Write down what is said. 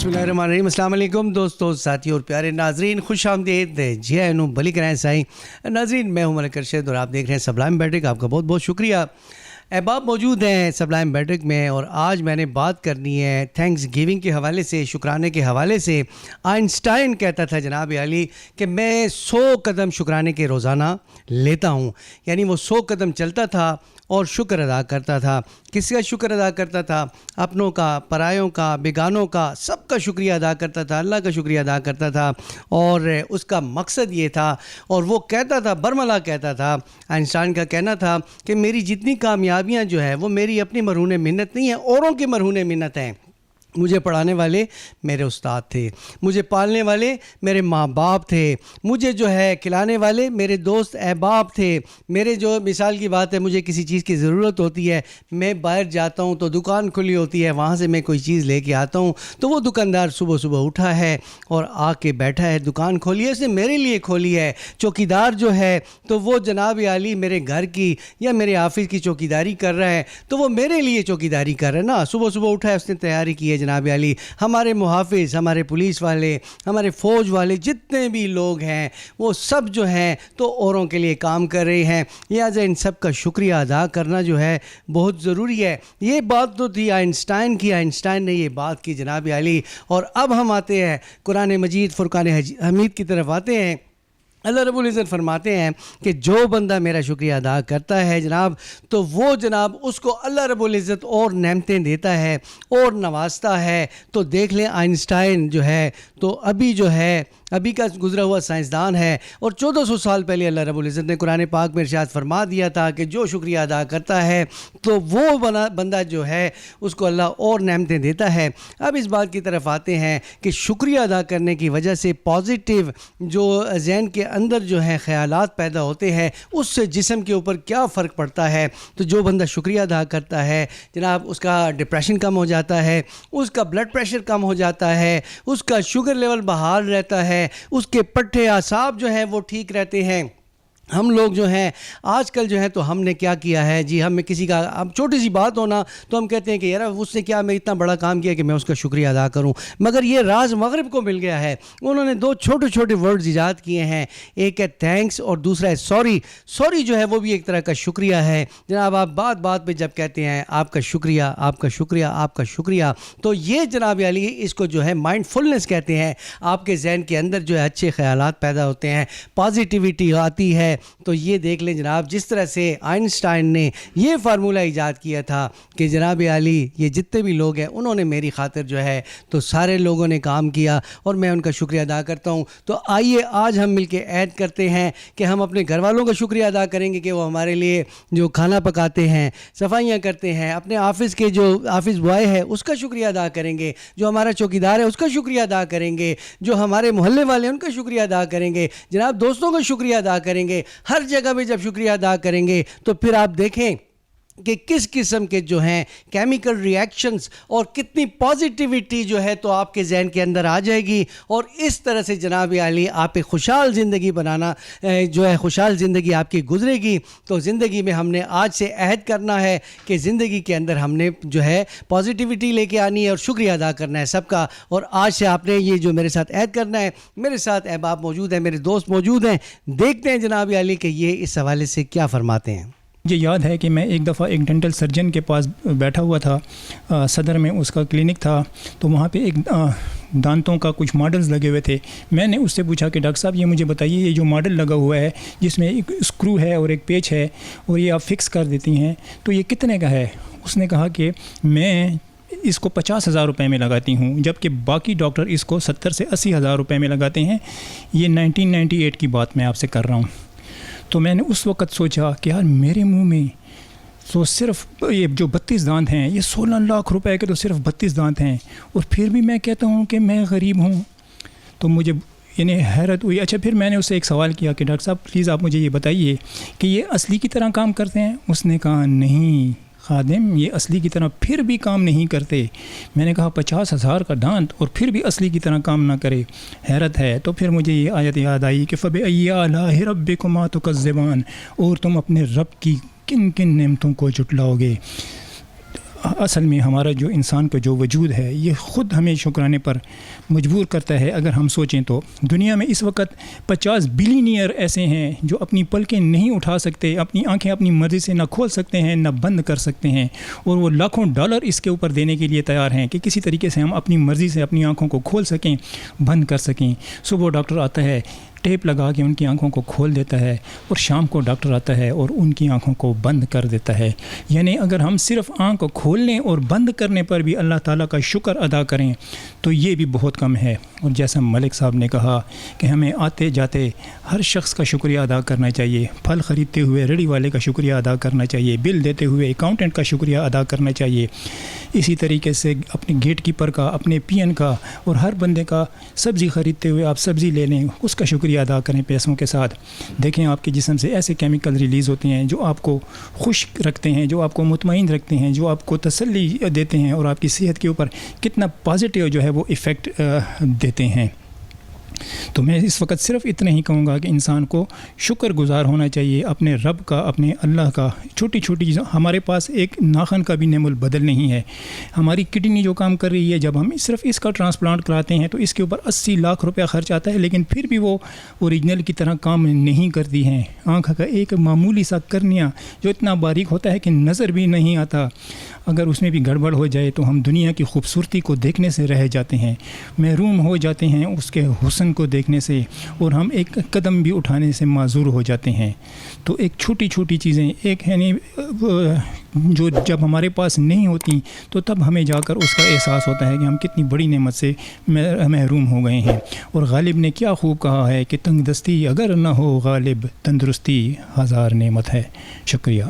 बिस्मिल्लाहिर्रहमानिर्रहीम। अस्सलाम वालेकुम दोस्तों, साथियों और प्यारे नाजरीन, खुश आमदीद। जी आनू भली कराएँ साईं नाजरीन, मैं हूं मलिक अरशद और आप देख रहे हैं सबलाइम बैटरिक। आपका बहुत बहुत शुक्रिया। अहबाब मौजूद हैं सबलाइम बैटरिक में और आज मैंने बात करनी है थैंक्स गिविंग के हवाले से, शुक्राने के हवाले से। आइंस्टाइन कहता था जनाब अली कि मैं 100 कदम शुक्राने के रोज़ाना लेता हूँ, यानी वो 100 कदम चलता था और शुक्र अदा करता था। किसका शुक्र अदा करता था? अपनों का, परायों का, बेगानों का, सबका शुक्रिया अदा करता था, अल्लाह का शुक्रिया अदा करता था। और उसका मकसद ये था, और वो कहता था, बरमला कहता था, आइंस्टाइन का कहना था कि मेरी जितनी कामयाबियाँ जो है वो मेरी अपनी मरहून मिन्नत नहीं है, औरों की मरहून मिन्नत हैं। मुझे पढ़ाने वाले मेरे उस्ताद थे, मुझे पालने वाले मेरे माँ बाप थे, मुझे जो है खिलाने वाले मेरे दोस्त अहबाब थे। मेरे जो मिसाल की बात है, मुझे किसी चीज़ की ज़रूरत होती है, मैं बाहर जाता हूँ तो दुकान खुली होती है, वहाँ से मैं कोई चीज़ लेके आता हूँ तो वो दुकानदार सुबह सुबह उठा है और आके बैठा है, दुकान खोली है, उसने मेरे लिए खोली है। चौकीदार जो है तो वो जनाब आली मेरे घर की या मेरे ऑफिस की चौकीदारी कर रहा है, तो वो मेरे लिए चौकीदारी कर रहा है ना। सुबह सुबह उठा है, उसने तैयारी की है जनाब अली। हमारे मुहाफिज, हमारे पुलिस वाले, हमारे फ़ौज वाले, जितने भी लोग हैं वो सब जो हैं तो औरों के लिए काम कर रहे हैं। लिहाजा इन सब का शुक्रिया अदा करना जो है बहुत ज़रूरी है। ये बात तो थी आइंस्टाइन की, आइंस्टाइन ने ये बात की जनाब अली। और अब हम आते हैं कुरान मजीद फुरकान हमीद की तरफ आते हैं। अल्लाह रब्बुल इज़्ज़त फरमाते हैं कि जो बंदा मेरा शुक्रिया अदा करता है जनाब, तो वो जनाब उसको अल्लाह रब्बुल इज़्ज़त और नेमतें देता है और नवाजता है। तो देख लें आइंस्टाइन जो है तो अभी जो है अभी का गुजरा हुआ साइंसदान है और 1400 साल पहले अल्लाह रब्बुल इज़्ज़त ने कुरान पाक में इरशाद फरमा दिया था कि जो शुक्रिया अदा करता है तो वो बंदा जो है उसको अल्लाह और नेमतें देता है। अब इस बात की तरफ आते हैं कि शुक्रिया अदा करने की वजह से पॉजिटिव जो जहन के अंदर जो है ख़यालात पैदा होते हैं, उससे जिस्म के ऊपर क्या फ़र्क पड़ता है। तो जो बंदा शुक्रिया अदा करता है जनाब, उसका डिप्रेशन कम हो जाता है, उसका ब्लड प्रेशर कम हो जाता है, उसका शुगर लेवल बहाल रहता है, उसके पट्टे आसाब जो हैं वो ठीक रहते हैं। हम लोग जो हैं आजकल जो है तो हमने क्या किया है जी, हमें किसी का अब छोटी सी बात होना तो हम कहते हैं कि यार उसने क्या मैं इतना बड़ा काम किया कि मैं उसका शुक्रिया अदा करूं। मगर ये राज मगरिब को मिल गया है। उन्होंने दो छोटे छोटे वर्ड्स ईजाद किए हैं, एक है थैंक्स और दूसरा है सॉरी। सॉरी जो है वो भी एक तरह का शुक्रिया है जनाब। आप बात बात पे जब कहते हैं आपका शुक्रिया, आपका शुक्रिया, आपका शुक्रिया, तो ये जनाब अली इसको जो है माइंडफुलनेस कहते हैं। आपके जहन के अंदर जो है अच्छे ख्यालात पैदा होते हैं, पॉजिटिविटी आती है। तो ये देख लें जनाब, जिस तरह से आइंस्टाइन ने ये फार्मूला ईजाद किया था कि जनाब अली ये जितने भी लोग हैं उन्होंने मेरी खातिर जो है तो सारे लोगों ने काम किया और मैं उनका शुक्रिया अदा करता हूँ। तो आइए आज हम मिलके ऐड करते हैं कि हम अपने घर वालों का शुक्रिया अदा करेंगे कि वो हमारे लिए जो खाना पकाते हैं, सफाइयाँ करते हैं, अपने ऑफिस के जो ऑफिस बॉय है उसका शुक्रिया अदा करेंगे, जो हमारा चौकीदार है उसका शुक्रिया अदा करेंगे, जो हमारे मोहल्ले वाले हैं उनका शुक्रिया अदा करेंगे, जनाब दोस्तों का शुक्रिया अदा करेंगे। हर जगह पे जब शुक्रिया अदा करेंगे तो फिर आप देखें कि किस किस्म के जो हैं केमिकल रिएक्शंस और कितनी पॉजिटिविटी जो है तो आपके जहन के अंदर आ जाएगी। और इस तरह से जनाब अली आप एक खुशहाल ज़िंदगी बनाना जो है, खुशहाल ज़िंदगी आपकी गुजरेगी। तो ज़िंदगी में हमने आज से अहद करना है कि ज़िंदगी के अंदर हमने जो है पॉजिटिविटी लेके आनी है और शुक्रिया अदा करना है सबका। और आज से आपने ये जो मेरे साथ अहद करना है। मेरे साथ अहबाब मौजूद हैं, मेरे दोस्त मौजूद हैं, देखते हैं जनाब अली कि ये इस हवाले से क्या फ़रमाते हैं। मुझे याद है कि मैं एक दफ़ा एक डेंटल सर्जन के पास बैठा हुआ था, सदर में उसका क्लिनिक था। तो वहाँ पे एक दांतों का कुछ मॉडल्स लगे हुए थे। मैंने उससे पूछा कि डॉक्टर साहब ये मुझे बताइए, ये जो मॉडल लगा हुआ है जिसमें एक स्क्रू है और एक पेच है और ये आप फिक्स कर देती हैं, तो ये कितने का है? उसने कहा कि मैं इसको 50,000 रुपये में लगाती हूँ, जबकि बाकी डॉक्टर इसको 70 से 80,000 रुपये में लगाते हैं। ये 1998 की बात मैं आपसे कर रहा हूँ। तो मैंने उस वक़्त सोचा कि यार मेरे मुंह में तो सिर्फ ये जो 32 दांत हैं, ये 16 लाख रुपए के तो सिर्फ 32 दांत हैं, और फिर भी मैं कहता हूँ कि मैं गरीब हूँ। तो मुझे यानी हैरत हुई। अच्छा, फिर मैंने उससे एक सवाल किया कि डॉक्टर साहब प्लीज़ आप मुझे ये बताइए कि ये असली की तरह काम करते हैं? उसने कहा नहीं खादिम, ये असली की तरह फिर भी काम नहीं करते। मैंने कहा 50,000 का दांत और फिर भी असली की तरह काम ना करे, हैरत है। तो फिर मुझे ये आयत याद आई कि फ़बिअय्यि आलाइ रब्बिकुमा तुकज़्ज़िबान, और तुम अपने रब की किन किन नेमतों को जुटलाओगे। اصل میں ہمارا جو انسان کا جو وجود ہے یہ خود ہمیں شکرانے پر مجبور کرتا ہے. اگر ہم سوچیں تو دنیا میں اس وقت 50 بلینئر ایسے ہیں جو اپنی پلکیں نہیں اٹھا سکتے, اپنی آنکھیں اپنی مرضی سے نہ کھول سکتے ہیں نہ بند کر سکتے ہیں, اور وہ لاکھوں ڈالر اس کے اوپر دینے کے لیے تیار ہیں کہ کسی طریقے سے ہم اپنی مرضی سے اپنی آنکھوں کو کھول سکیں, بند کر سکیں. صبح ڈاکٹر آتا ہے, ٹیپ لگا کے ان کی آنکھوں کو کھول دیتا ہے, اور شام کو ڈاکٹر آتا ہے اور ان کی آنکھوں کو بند کر دیتا ہے. یعنی اگر ہم صرف آنکھ کو کھولنے اور بند کرنے پر بھی اللہ تعالیٰ کا شکر ادا کریں تو یہ بھی بہت کم ہے. اور جیسا ملک صاحب نے کہا کہ ہمیں آتے جاتے ہر شخص کا شکریہ ادا کرنا چاہیے, پھل خریدتے ہوئے ریڑھی والے کا شکریہ ادا کرنا چاہیے, بل دیتے ہوئے اکاؤنٹنٹ کا شکریہ ادا کرنا چاہیے, اسی طریقے سے اپنے گیٹ کیپر کا, اپنے پی این کا, اور ہر بندے کا سبزی خریدتے ہوئے آپ سبزی لے لیں, اس کا شکریہ ادا کریں پیسوں کے ساتھ. دیکھیں آپ کے جسم سے ایسے کیمیکل ریلیز ہوتے ہیں جو آپ کو خوش رکھتے ہیں, جو آپ کو مطمئن رکھتے ہیں, جو آپ کو تسلی دیتے ہیں, اور آپ کی صحت کے اوپر کتنا پازیٹیو جو ہے وہ ایفیکٹ دیتے ہیں. تو میں اس وقت صرف اتنا ہی کہوں گا کہ انسان کو شکر گزار ہونا چاہیے اپنے رب کا, اپنے اللہ کا. چھوٹی چھوٹی چیزیں, ہمارے پاس ایک ناخن کا بھی نعم البدل نہیں ہے. ہماری کڈنی جو کام کر رہی ہے, جب ہم صرف اس کا ٹرانسپلانٹ کراتے ہیں تو اس کے اوپر 80 لاکھ روپیہ خرچ آتا ہے, لیکن پھر بھی وہ اوریجنل کی طرح کام نہیں کرتی ہیں. آنکھ کا ایک معمولی سا کرنیا جو اتنا باریک ہوتا ہے کہ نظر بھی نہیں آتا, اگر اس میں بھی گڑبڑ ہو جائے تو ہم دنیا کی خوبصورتی کو دیکھنے سے رہ جاتے ہیں, محروم ہو جاتے ہیں اس کے حسن کو دیکھنے سے, اور ہم ایک قدم بھی اٹھانے سے معذور ہو جاتے ہیں. تو ایک چھوٹی چھوٹی چیزیں, ایک یعنی جو جب ہمارے پاس نہیں ہوتی تو تب ہمیں جا کر اس کا احساس ہوتا ہے کہ ہم کتنی بڑی نعمت سے محروم ہو گئے ہیں. اور غالب نے کیا خوب کہا ہے کہ تنگ دستی اگر نہ ہو غالب, تندرستی ہزار نعمت ہے. شکریہ.